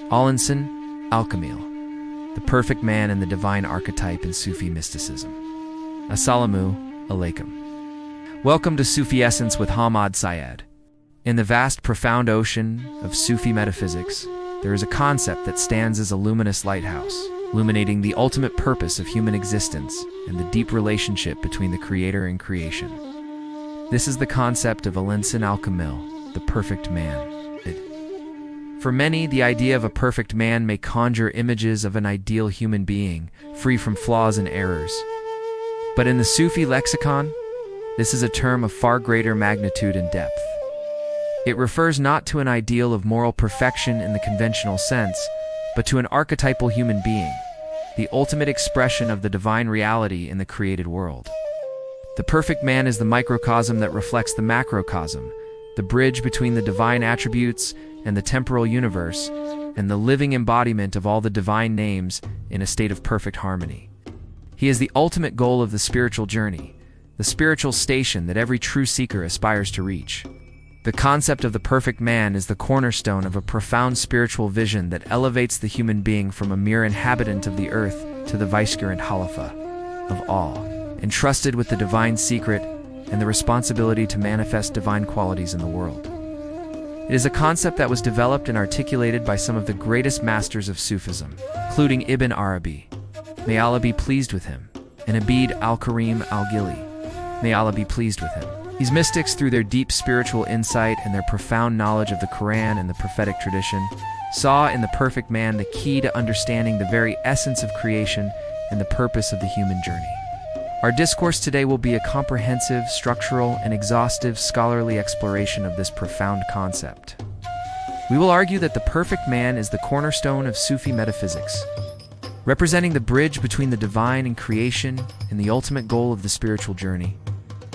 Al-Insan al-Kamil, the perfect man and the divine archetype in Sufi mysticism. Assalamu alaikum. Welcome to Sufi Essence with Hammad Syed. In the vast, profound ocean of Sufi metaphysics, there is a concept that stands as a luminous lighthouse, illuminating the ultimate purpose of human existence and the deep relationship between the Creator and creation. This is the concept of Al-Insan al-Kamil, the perfect man. For many, the idea of a perfect man may conjure images of an ideal human being, free from flaws and errors. But in the Sufi lexicon, this is a term of far greater magnitude and depth. It refers not to an ideal of moral perfection in the conventional sense, but to an archetypal human being, the ultimate expression of the divine reality in the created world. The perfect man is the microcosm that reflects the macrocosm, the bridge between the divine attributes and the temporal universe, and the living embodiment of all the divine names in a state of perfect harmony. He is the ultimate goal of the spiritual journey, the spiritual station that every true seeker aspires to reach. The concept of the perfect man is the cornerstone of a profound spiritual vision that elevates the human being from a mere inhabitant of the earth to the vicegerent Khalifa of all, entrusted with the divine secret and the responsibility to manifest divine qualities in the world. It is a concept that was developed and articulated by some of the greatest masters of Sufism, including Ibn Arabi, may Allah be pleased with him, and Abid al-Karim al-Gili, may Allah be pleased with him. These mystics, through their deep spiritual insight and their profound knowledge of the Qur'an and the prophetic tradition, saw in the perfect man the key to understanding the very essence of creation and the purpose of the human journey. Our discourse today will be a comprehensive, structural, and exhaustive scholarly exploration of this profound concept. We will argue that the perfect man is the cornerstone of Sufi metaphysics, representing the bridge between the divine and creation and the ultimate goal of the spiritual journey.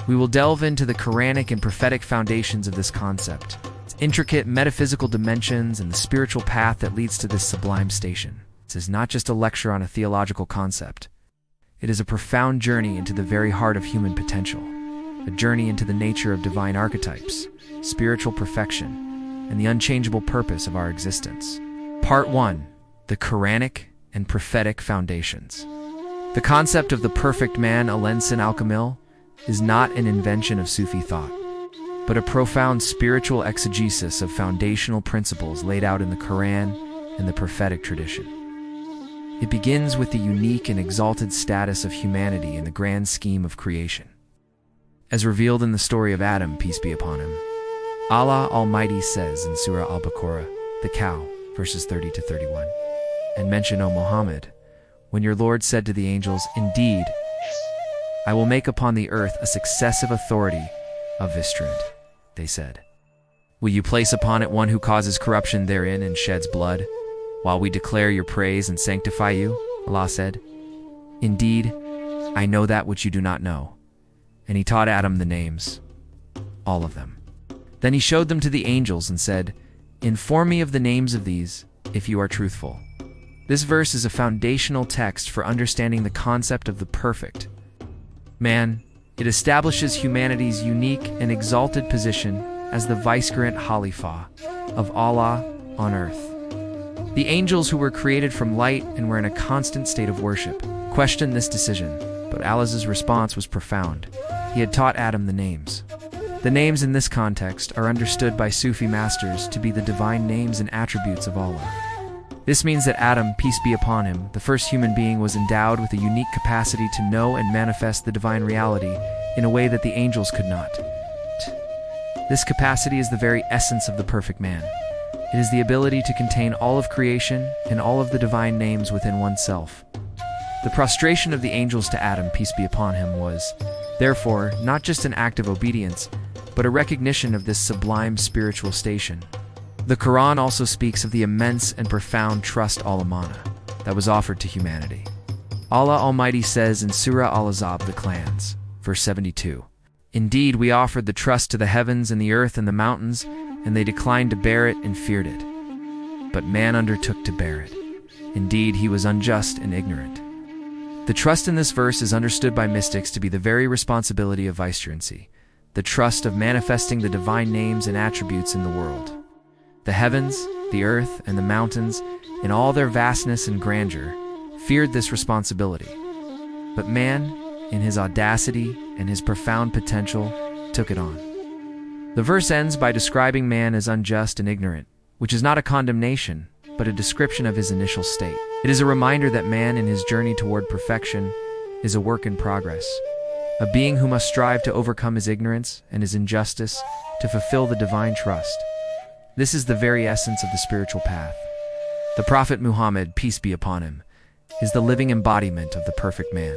We will delve into the Quranic and prophetic foundations of this concept, its intricate metaphysical dimensions, and the spiritual path that leads to this sublime station. This is not just a lecture on a theological concept. It is a profound journey into the very heart of human potential, a journey into the nature of divine archetypes, spiritual perfection, and the unchangeable purpose of our existence. Part 1. The Quranic and prophetic foundations. The concept of the perfect man, Al-Insan al-Kamil, is not an invention of Sufi thought, but a profound spiritual exegesis of foundational principles laid out in the Qur'an and the prophetic tradition. It begins with the unique and exalted status of humanity in the grand scheme of creation. As revealed in the story of Adam, peace be upon him, Allah Almighty says in Surah Al-Baqarah, the cow, verses 30 to 31, and mention, O Muhammad, when your Lord said to the angels, indeed, I will make upon the earth a successive authority of Vistrund, they said. Will you place upon it one who causes corruption therein and sheds blood, while we declare your praise and sanctify you? Allah said, indeed, I know that which you do not know. And he taught Adam the names, all of them. Then he showed them to the angels and said, inform me of the names of these, if you are truthful. This verse is a foundational text for understanding the concept of the perfect man. It establishes humanity's unique and exalted position as the vicegerent Khalifa of Allah on earth. The angels, who were created from light and were in a constant state of worship, questioned this decision, but Allah's response was profound. He had taught Adam the names. The names in this context are understood by Sufi masters to be the divine names and attributes of Allah. This means that Adam, peace be upon him, the first human being, was endowed with a unique capacity to know and manifest the divine reality in a way that the angels could not. This capacity is the very essence of the perfect man. It is the ability to contain all of creation and all of the divine names within oneself. The prostration of the angels to Adam, peace be upon him, was, therefore, not just an act of obedience, but a recognition of this sublime spiritual station. The Quran also speaks of the immense and profound trust al-Amana that was offered to humanity. Allah Almighty says in Surah Al-Ahzab, the clans, verse 72, indeed, we offered the trust to the heavens and the earth and the mountains, and they declined to bear it and feared it. But man undertook to bear it. Indeed, he was unjust and ignorant. The trust in this verse is understood by mystics to be the very responsibility of vicegerency, the trust of manifesting the divine names and attributes in the world. The heavens, the earth, and the mountains, in all their vastness and grandeur, feared this responsibility. But man, in his audacity and his profound potential, took it on. The verse ends by describing man as unjust and ignorant, which is not a condemnation, but a description of his initial state. It is a reminder that man in his journey toward perfection is a work in progress, a being who must strive to overcome his ignorance and his injustice to fulfill the divine trust. This is the very essence of the spiritual path. The Prophet Muhammad, peace be upon him, is the living embodiment of the perfect man.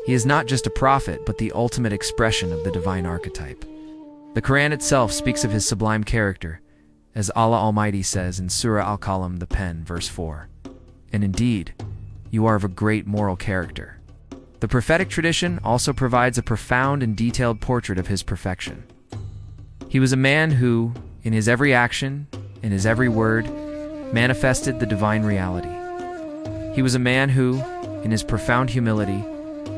He is not just a prophet, but the ultimate expression of the divine archetype. The Qur'an itself speaks of his sublime character, as Allah Almighty says in Surah Al-Qalam, the pen, verse 4. And indeed, you are of a great moral character. The prophetic tradition also provides a profound and detailed portrait of his perfection. He was a man who, in his every action, in his every word, manifested the divine reality. He was a man who, in his profound humility,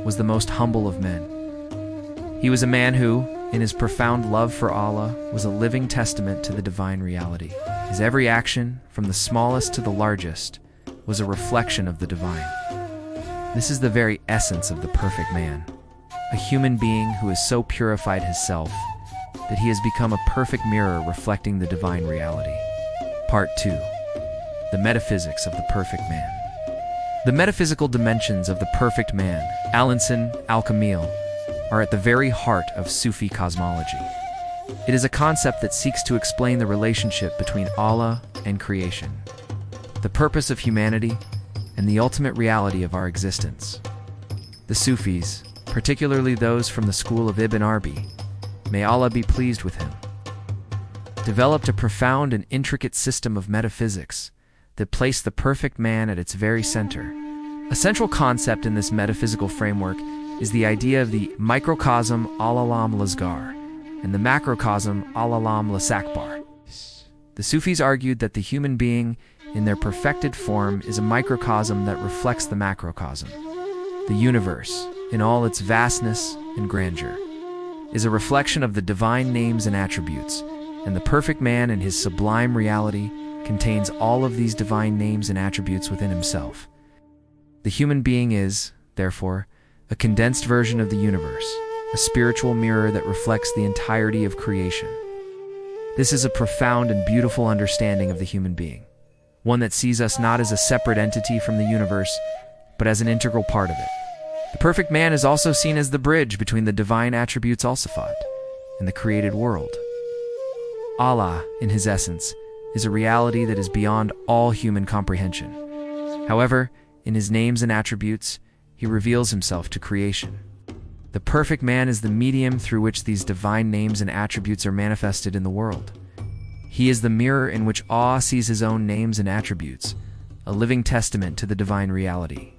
was the most humble of men. He was a man who, in his profound love for Allah, was a living testament to the divine reality. His every action, from the smallest to the largest, was a reflection of the divine. This is the very essence of the perfect man, a human being who has so purified himself that he has become a perfect mirror reflecting the divine reality. Part 2. The Metaphysics of the Perfect Man. The metaphysical dimensions of the perfect man, Al-Insan al-Kamil, are at the very heart of Sufi cosmology. It is a concept that seeks to explain the relationship between Allah and creation, the purpose of humanity, and the ultimate reality of our existence. The Sufis, particularly those from the school of Ibn Arabi, may Allah be pleased with him, developed a profound and intricate system of metaphysics that placed the perfect man at its very center. A central concept in this metaphysical framework is the idea of the microcosm al-alam l'asgar and the macrocosm al-alam l'sakbar. The Sufis argued that the human being, in their perfected form, is a microcosm that reflects the macrocosm. The universe, in all its vastness and grandeur, is a reflection of the divine names and attributes, and the perfect man in his sublime reality contains all of these divine names and attributes within himself. The human being is, therefore, a condensed version of the universe, a spiritual mirror that reflects the entirety of creation. This is a profound and beautiful understanding of the human being, one that sees us not as a separate entity from the universe, but as an integral part of it. The perfect man is also seen as the bridge between the divine attributes al-Sifat and the created world. Allah, in his essence, is a reality that is beyond all human comprehension. However, in his names and attributes, he reveals himself to creation. The perfect man is the medium through which these divine names and attributes are manifested in the world. He is the mirror in which Allah sees his own names and attributes, a living testament to the divine reality.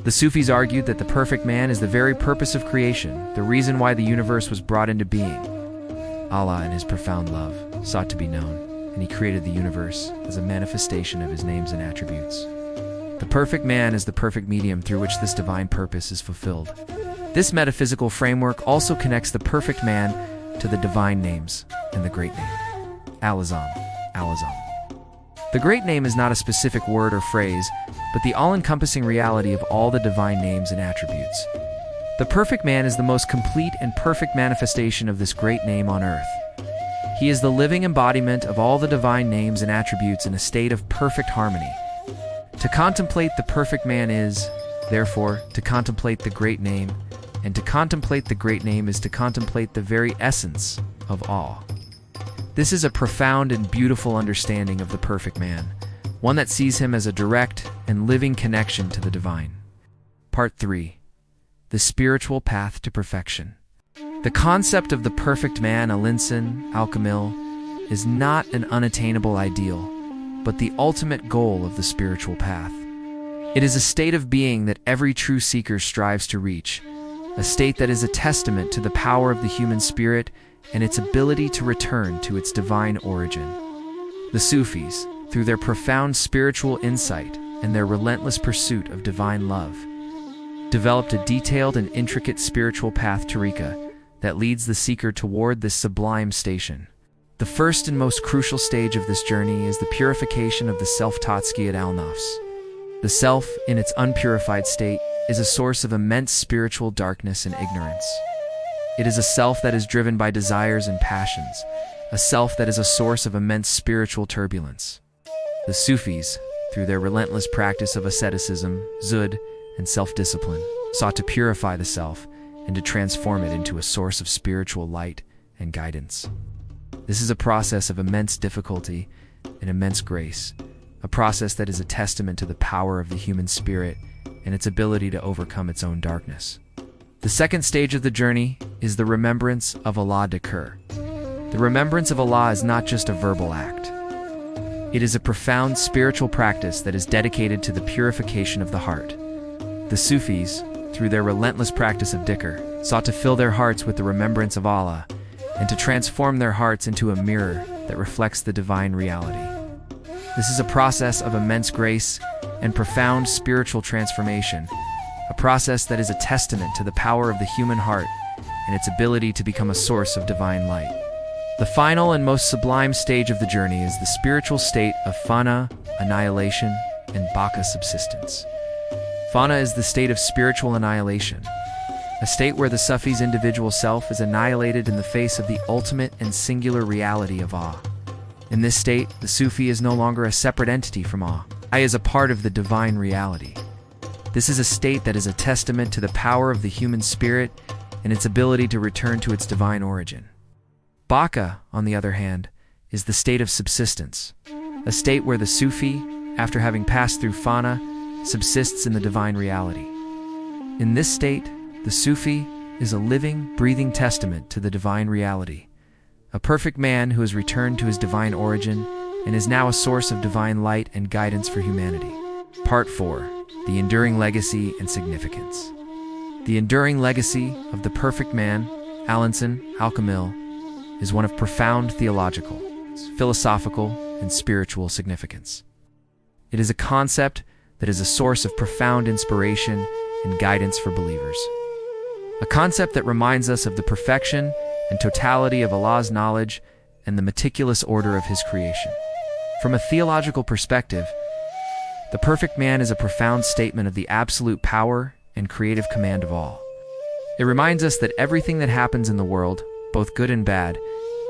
The Sufis argued that the perfect man is the very purpose of creation, the reason why the universe was brought into being. Allah, in his profound love, sought to be known, and he created the universe as a manifestation of his names and attributes. The perfect man is the perfect medium through which this divine purpose is fulfilled. This metaphysical framework also connects the perfect man to the divine names and the great name. Al-Azam, Al-Azam. The great name is not a specific word or phrase, but the all-encompassing reality of all the divine names and attributes. The perfect man is the most complete and perfect manifestation of this great name on earth. He is the living embodiment of all the divine names and attributes in a state of perfect harmony. To contemplate the perfect man is, therefore, to contemplate the great name, and to contemplate the great name is to contemplate the very essence of awe. This is a profound and beautiful understanding of the perfect man, one that sees him as a direct and living connection to the divine. Part 3. The Spiritual Path to Perfection. The concept of the perfect man, Al-Insan al-Kamil, is not an unattainable ideal, but the ultimate goal of the spiritual path. It is a state of being that every true seeker strives to reach, a state that is a testament to the power of the human spirit and its ability to return to its divine origin. The Sufis, through their profound spiritual insight and their relentless pursuit of divine love, developed a detailed and intricate spiritual path tariqa that leads the seeker toward this sublime station. The first and most crucial stage of this journey is the purification of the self-Tatskiyat al-Nafs. The self, in its unpurified state, is a source of immense spiritual darkness and ignorance. It is a self that is driven by desires and passions, a self that is a source of immense spiritual turbulence. The Sufis, through their relentless practice of asceticism, zuhd, and self-discipline, sought to purify the self and to transform it into a source of spiritual light and guidance. This is a process of immense difficulty and immense grace, a process that is a testament to the power of the human spirit and its ability to overcome its own darkness. The second stage of the journey is the remembrance of Allah dhikr. The remembrance of Allah is not just a verbal act. It is a profound spiritual practice that is dedicated to the purification of the heart. The Sufis, through their relentless practice of dhikr, sought to fill their hearts with the remembrance of Allah and to transform their hearts into a mirror that reflects the divine reality. This is a process of immense grace and profound spiritual transformation, a process that is a testament to the power of the human heart and its ability to become a source of divine light. The final and most sublime stage of the journey is the spiritual state of fana, annihilation, and baka, subsistence. Fana is the state of spiritual annihilation, a state where the Sufi's individual self is annihilated in the face of the ultimate and singular reality of Allah. In this state, the Sufi is no longer a separate entity from Allah. I is a part of the divine reality. This is a state that is a testament to the power of the human spirit and its ability to return to its divine origin. Baka, on the other hand, is the state of subsistence, a state where the Sufi, after having passed through fana, subsists in the divine reality. In this state, the Sufi is a living, breathing testament to the divine reality, a perfect man who has returned to his divine origin and is now a source of divine light and guidance for humanity. Part 4. The Enduring Legacy and Significance. The enduring legacy of the perfect man, Al-Insan al-Kamil, is one of profound theological, philosophical, and spiritual significance. It is a concept that is a source of profound inspiration and guidance for believers. A concept that reminds us of the perfection and totality of Allah's knowledge and the meticulous order of His creation. From a theological perspective, the perfect man is a profound statement of the absolute power and creative command of all. It reminds us that everything that happens in the world, both good and bad,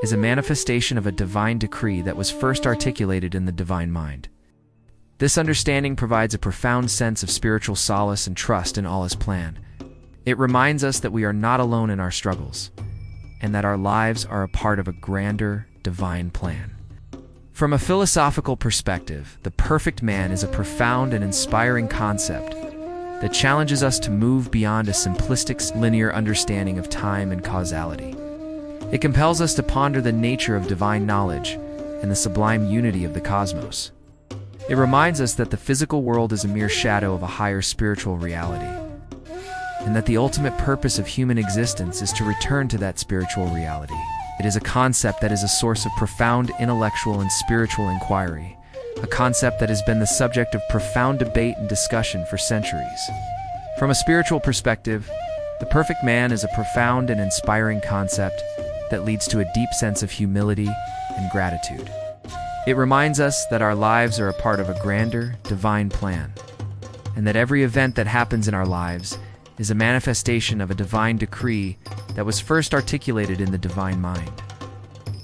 is a manifestation of a divine decree that was first articulated in the divine mind. This understanding provides a profound sense of spiritual solace and trust in Allah's plan. It reminds us that we are not alone in our struggles, and that our lives are a part of a grander, divine plan. From a philosophical perspective, the perfect man is a profound and inspiring concept that challenges us to move beyond a simplistic, linear understanding of time and causality. It compels us to ponder the nature of divine knowledge and the sublime unity of the cosmos. It reminds us that the physical world is a mere shadow of a higher spiritual reality, and that the ultimate purpose of human existence is to return to that spiritual reality. It is a concept that is a source of profound intellectual and spiritual inquiry, a concept that has been the subject of profound debate and discussion for centuries. From a spiritual perspective, the perfect man is a profound and inspiring concept that leads to a deep sense of humility and gratitude. It reminds us that our lives are a part of a grander, divine plan, and that every event that happens in our lives is a manifestation of a divine decree that was first articulated in the divine mind.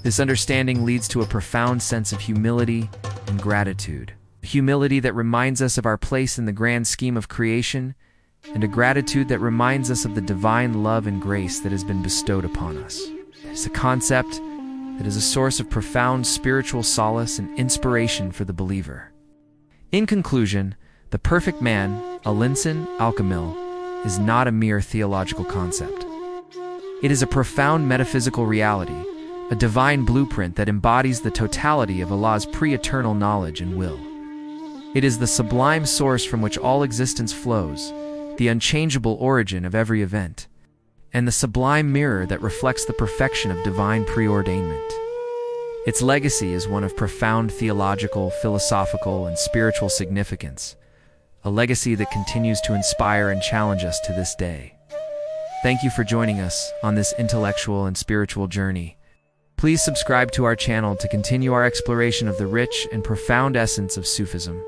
This understanding leads to a profound sense of humility and gratitude. Humility that reminds us of our place in the grand scheme of creation, and a gratitude that reminds us of the divine love and grace that has been bestowed upon us. It's a concept that is a source of profound spiritual solace and inspiration for the believer. In conclusion, the perfect man, Al-Insan al-Kamil, is not a mere theological concept. It is a profound metaphysical reality, a divine blueprint that embodies the totality of Allah's pre-eternal knowledge and will. It is the sublime source from which all existence flows, the unchangeable origin of every event, and the sublime mirror that reflects the perfection of divine preordainment. Its legacy is one of profound theological, philosophical, and spiritual significance, a legacy that continues to inspire and challenge us to this day. Thank you for joining us on this intellectual and spiritual journey. Please subscribe to our channel to continue our exploration of the rich and profound essence of Sufism.